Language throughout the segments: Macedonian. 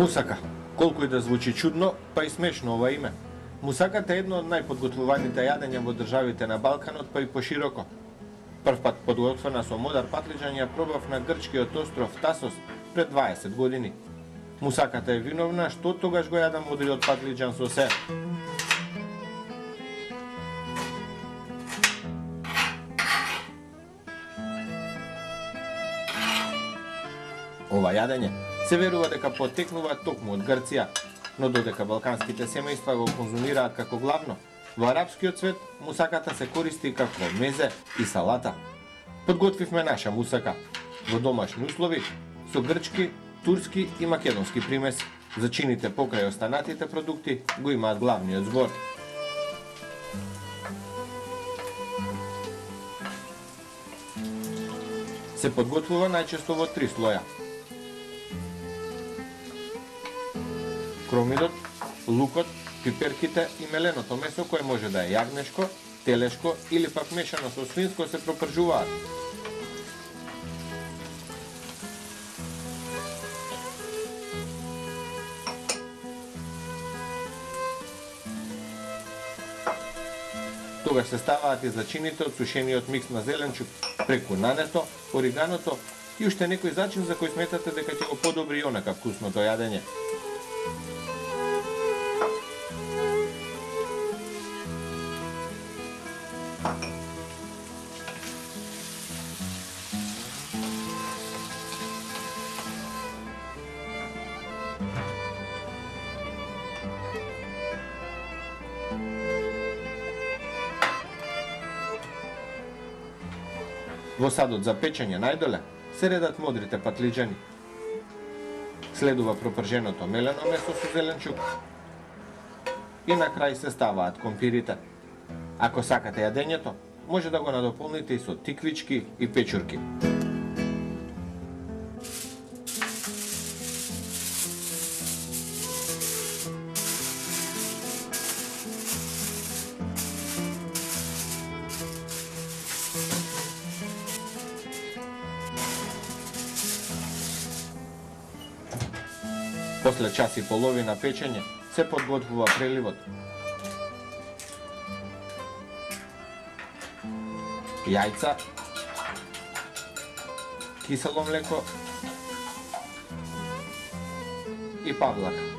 Мусака. Колку и да звучи чудно, па и смешно ова име. Мусаката е едно од најподготвуваните јадења во државите на Балканот, па и пошироко. Прв пат подготвена со модар патлиџан ја пробав на грчкиот остров Тасос пред 20 години. Мусаката е виновна што тогаш го јадам модриот патлиџан со се. Ова јадење се верува дека потекнува токму од Грција, но додека балканските семејства го конзумираат како главно, во арапскиот свет мусаката се користи како мезе и салата. Подготвивме наша мусака во домашни услови со грчки, турски и македонски примеси. Зачините покрај останатите продукти го имаат главниот збор. Се подготвува најчесто во 3 слоја. Кромидот, лукот, пиперките и меленото месо кое може да е јагнешко, телешко или пак мешано со свинско се пропржуваат. Тогаш се ставаат и зачините од сушениот микс на зеленчук преку нането, ориганото и уште некој зачин за кој сметате дека ќе го подобри онака вкусното јадење. Во садот за печење најдоле се редат модрите патлиџани. Следува пропрженото мелено месо со зеленчук. И на крај се ставаат компирите. Ако сакате јадењето, може да го надополните и со тиквички и печурки. После час и половина печење се подготвува преливот. Јајца, кисело млеко и павлака.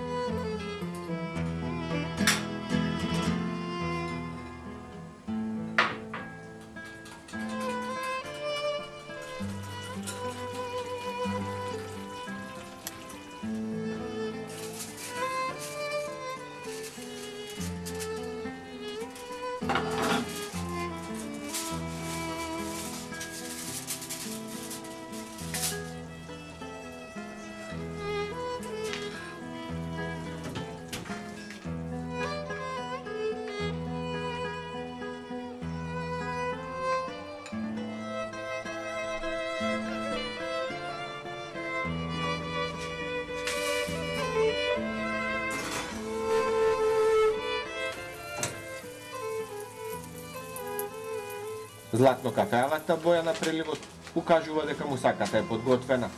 Златно-кафеавата боја на преливот укажува дека мусаката е подготвена.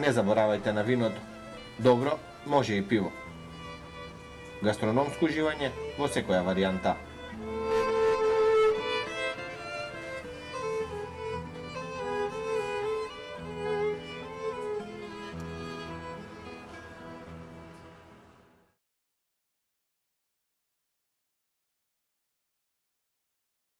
Не заборавајте на виното. Добро, може и пиво. Гастрономско уживање во секоја варијанта.